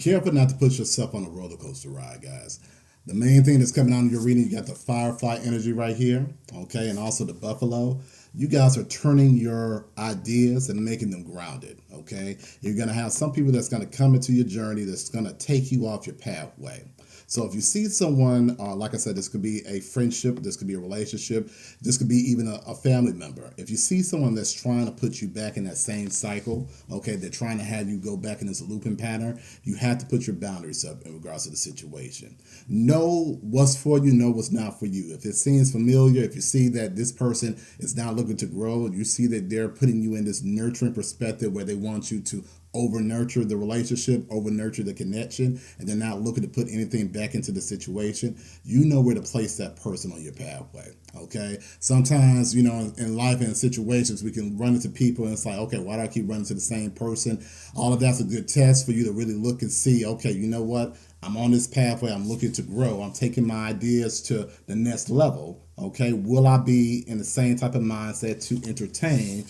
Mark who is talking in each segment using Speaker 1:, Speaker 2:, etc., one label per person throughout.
Speaker 1: careful not to put yourself on a roller coaster ride, guys. The main thing that's coming out of your reading, you got the firefly energy right here, okay, and also the buffalo. You guys are turning your ideas and making them grounded, okay? You're going to have some people that's going to come into your journey that's going to take you off your pathway. So if you see someone, like I said, this could be a friendship, this could be a relationship, this could be even a family member. If you see someone that's trying to put you back in that same cycle, okay, they're trying to have you go back in this looping pattern, you have to put your boundaries up in regards to the situation. Know what's for you, know what's not for you. If it seems familiar, if you see that this person is not looking to grow, you see that they're putting you in this nurturing perspective where they want you to over nurture the relationship, over nurture the connection, and they're not looking to put anything back into the situation, you know where to place that person on your pathway. Okay. Sometimes, you know, in life and in situations, we can run into people and it's like, okay, why do I keep running to the same person? All of that's a good test for you to really look and see, okay, you know what? I'm on this pathway. I'm looking to grow. I'm taking my ideas to the next level. Okay. Will I be in the same type of mindset to entertain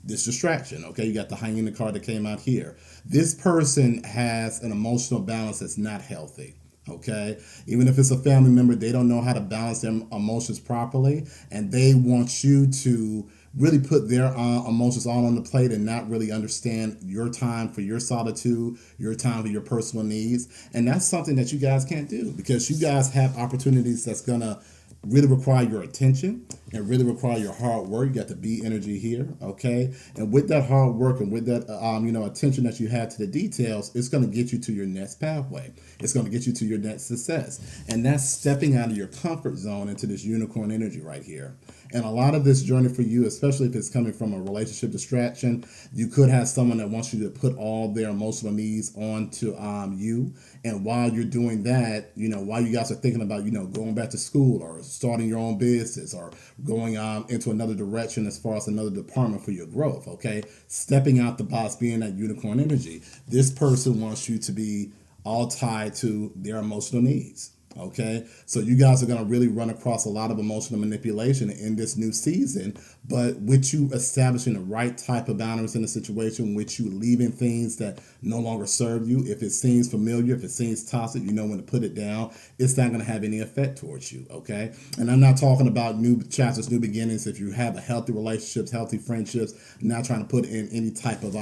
Speaker 1: this distraction? Okay, you got the hyena card that came out here. This person has an emotional balance that's not healthy. Okay, even if it's a family member, they don't know how to balance their emotions properly, and they want you to really put their emotions all on the plate and not really understand your time for your solitude, your time for your personal needs. And that's something that you guys can't do because you guys have opportunities that's gonna really require your attention and really require your hard work. You got the B energy here, okay? And with that hard work and with that, attention that you have to the details, it's going to get you to your next pathway. It's going to get you to your next success. And that's stepping out of your comfort zone into this unicorn energy right here. And a lot of this journey for you, especially if it's coming from a relationship distraction, you could have someone that wants you to put all their emotional needs onto you. And while you're doing that, while you guys are thinking about, going back to school or starting your own business or going into another direction as far as another department for your growth, okay? Stepping out the box, being that unicorn energy. This person wants you to be all tied to their emotional needs. Okay, so you guys are going to really run across a lot of emotional manipulation in this new season, but with you establishing the right type of boundaries in the situation, with you leaving things that no longer serve you, if it seems familiar, if it seems toxic, you know when to put it down. It's not going to have any effect towards you, okay? And I'm not talking about new chapters, new beginnings. If you have a healthy relationships, healthy friendships, not trying to put in any type of,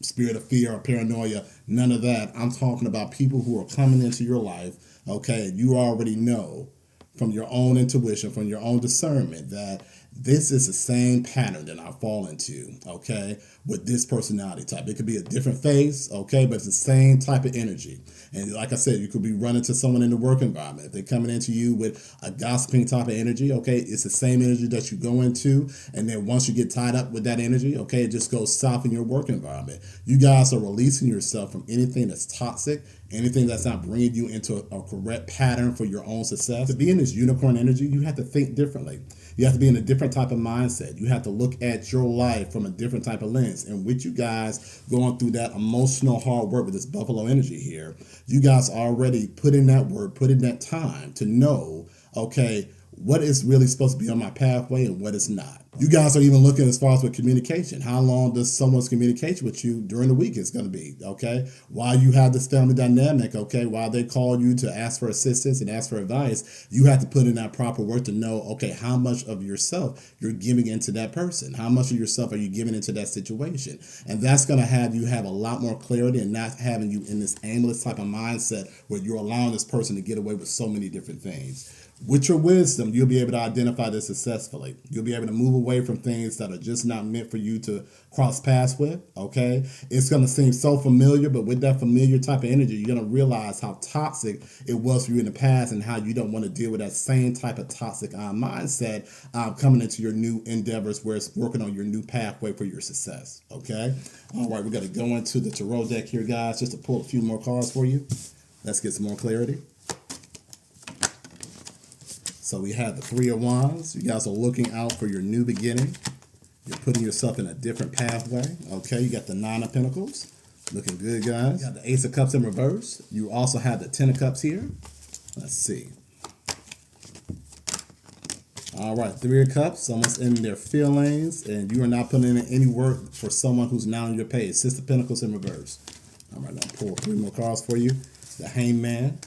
Speaker 1: spirit of fear or paranoia, none of that. I'm talking about people who are coming into your life. Okay, you already know from your own intuition, from your own discernment that this is the same pattern that I fall into, okay, with this personality type. It could be a different face, okay, but it's the same type of energy. And like I said, you could be running to someone in the work environment. If they're coming into you with a gossiping type of energy, okay, it's the same energy that you go into. And then once you get tied up with that energy, okay, it just goes south in your work environment. You guys are releasing yourself from anything that's toxic, anything that's not bringing you into a correct pattern for your own success. To be in this unicorn energy, you have to think differently. You have to be in a different type of mindset. You have to look at your life from a different type of lens. And with you guys going through that emotional hard work with this buffalo energy here, you guys already put in that work, put in that time to know, okay, what is really supposed to be on my pathway and what is not. You guys are even looking as far as with communication. How long does someone's communication with you during the week is going to be, okay? While you have this family dynamic, okay, while they call you to ask for assistance and ask for advice, you have to put in that proper work to know, okay, how much of yourself you're giving into that person. How much of yourself are you giving into that situation? And that's going to have you have a lot more clarity and not having you in this aimless type of mindset where you're allowing this person to get away with so many different things. With your wisdom, you'll be able to identify this successfully. You'll be able to move away from things that are just not meant for you to cross paths with, okay? It's going to seem so familiar, but with that familiar type of energy, you're going to realize how toxic it was for you in the past and how you don't want to deal with that same type of toxic mindset coming into your new endeavors where it's working on your new pathway for your success, okay? All right, we're going to go into the tarot deck here, guys, just to pull a few more cards for you. Let's get some more clarity. So we have the Three of Wands. You guys are looking out for your new beginning. You're putting yourself in a different pathway. Okay, you got the Nine of Pentacles. Looking good, guys. You got the Ace of Cups in reverse. You also have the Ten of Cups here. Let's see. All right, Three of Cups. Someone's in their feelings, and you are not putting in any work for someone who's now on your page. Six of Pentacles in reverse. All right, I'm gonna pull 3 more cards for you. The Hangman.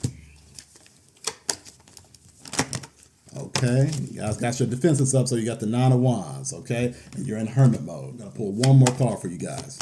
Speaker 1: Okay, you guys got your defenses up, so you got the 9 of Wands, okay? And you're in hermit mode. I'm gonna pull 1 more card for you guys.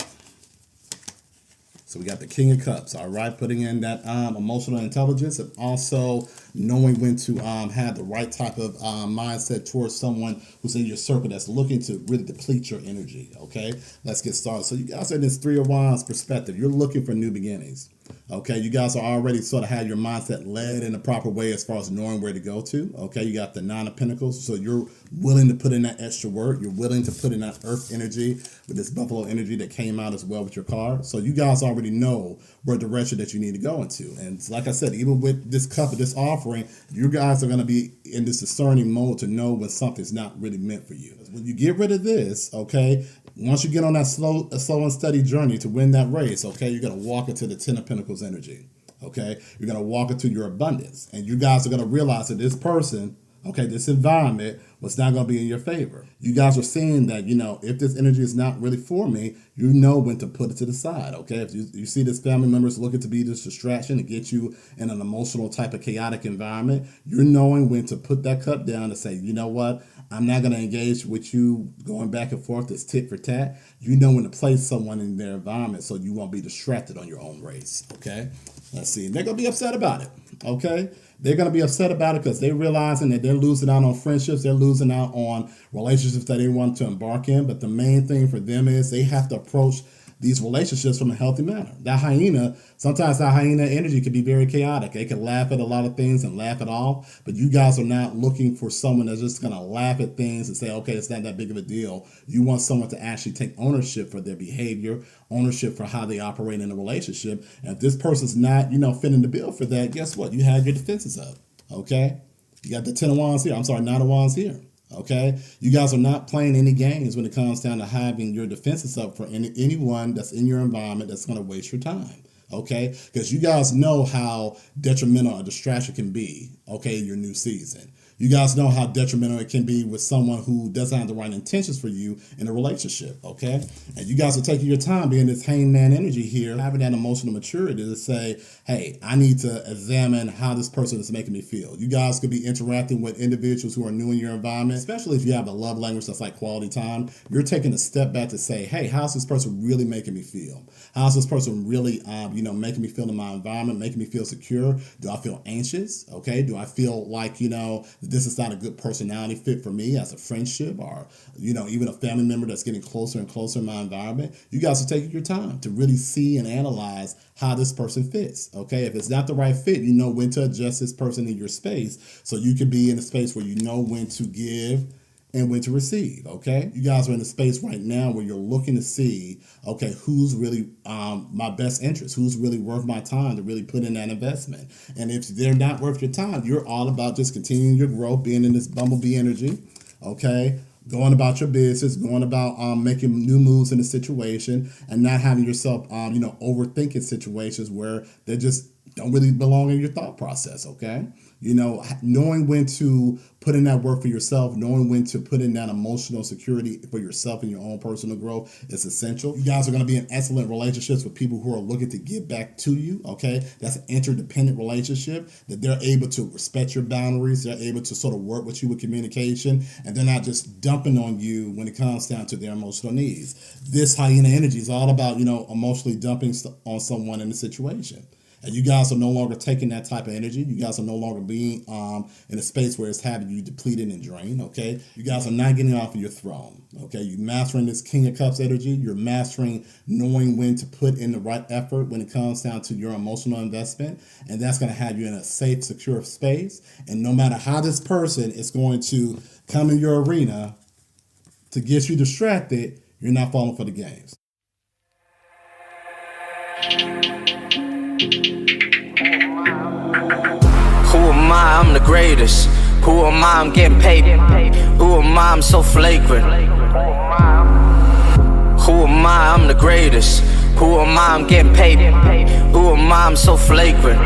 Speaker 1: So we got the King of Cups, all right? Putting in that emotional intelligence and also knowing when to have the right type of mindset towards someone who's in your circle that's looking to really deplete your energy, okay? Let's get started. So you guys are in this 3 of Wands perspective. You're looking for new beginnings, okay? You guys are already sort of have your mindset led in the proper way as far as knowing where to go to, okay? You got the 9 of Pentacles, so you're willing to put in that extra work. You're willing to put in that earth energy with this buffalo energy that came out as well with your card. So you guys already know what direction that you need to go into. And like I said, even with this cup of this offering, you guys are going to be in this discerning mode to know when something's not really meant for you. When you get rid of this, okay, once you get on that slow and steady journey to win that race, okay, you're going to walk into the 10 of Pentacles energy, okay? You're going to walk into your abundance. And you guys are going to realize that this person, okay, this environment was not going to be in your favor. You guys are seeing that, you know, if this energy is not really for me, you know when to put it to the side, okay? If you see this family members looking to be this distraction to get you in an emotional type of chaotic environment, you're knowing when to put that cup down and say, you know what? I'm not going to engage with you going back and forth, this tit for tat. You know when to place someone in their environment so you won't be distracted on your own race, okay? Let's see. They're going to be upset about it, okay? They're going to be upset about it because they're realizing that they're losing out on friendships. They're losing out on relationships that they want to embark in. But the main thing for them is they have to approach these relationships from a healthy manner. Sometimes that hyena energy can be very chaotic. They can laugh at a lot of things and laugh it off, but you guys are not looking for someone that's just going to laugh at things and say, okay, it's not that big of a deal. You want someone to actually take ownership for their behavior, ownership for how they operate in a relationship. And if this person's not, fitting the bill for that, guess what? You have your defenses up, okay? You got the 10 of Wands here. 9 of Wands here. Okay, you guys are not playing any games when it comes down to having your defenses up for anyone that's in your environment that's going to waste your time. Okay, because you guys know how detrimental a distraction can be. Okay, in your new season. You guys know how detrimental it can be with someone who doesn't have the right intentions for you in a relationship, okay? And you guys are taking your time being this hangman energy here, having that emotional maturity to say, hey, I need to examine how this person is making me feel. You guys could be interacting with individuals who are new in your environment, especially if you have a love language that's like quality time. You're taking a step back to say, hey, how's this person really making me feel? How's this person really, making me feel in my environment, making me feel secure? Do I feel anxious? Okay, do I feel like, this is not a good personality fit for me as a friendship or, even a family member that's getting closer and closer in my environment? You guys are taking your time to really see and analyze how this person fits, okay? If it's not the right fit, you know when to adjust this person in your space so you can be in a space where you know when to give and when to receive, okay? You guys are in a space right now where you're looking to see, okay, who's really my best interest, who's really worth my time to really put in that investment. And if they're not worth your time, you're all about just continuing your growth, being in this bumblebee energy, okay? Going about your business, going about making new moves in the situation and not having yourself, overthinking situations where they just don't really belong in your thought process, okay? Knowing when to put in that work for yourself, knowing when to put in that emotional security for yourself and your own personal growth is essential. You guys are going to be in excellent relationships with people who are looking to give back to you, okay? That's an interdependent relationship that they're able to respect your boundaries. They're able to sort of work with you with communication, and they're not just dumping on you when it comes down to their emotional needs. This hyena energy is all about, emotionally dumping on someone in a situation. And you guys are no longer taking that type of energy. You guys are no longer being in a space where it's having you depleted and drained, okay? You guys are not getting off of your throne, okay? You're mastering this King of Cups energy. You're mastering knowing when to put in the right effort when it comes down to your emotional investment. And that's going to have you in a safe, secure space. And no matter how this person is going to come in your arena to get you distracted, you're not falling for the games.
Speaker 2: Who am I? I'm the greatest. Who am I? I'm getting paid. Who am I? I'm so flagrant. Who am I? I'm the greatest. Who am I? I'm getting paid. Who am I? I'm so flagrant.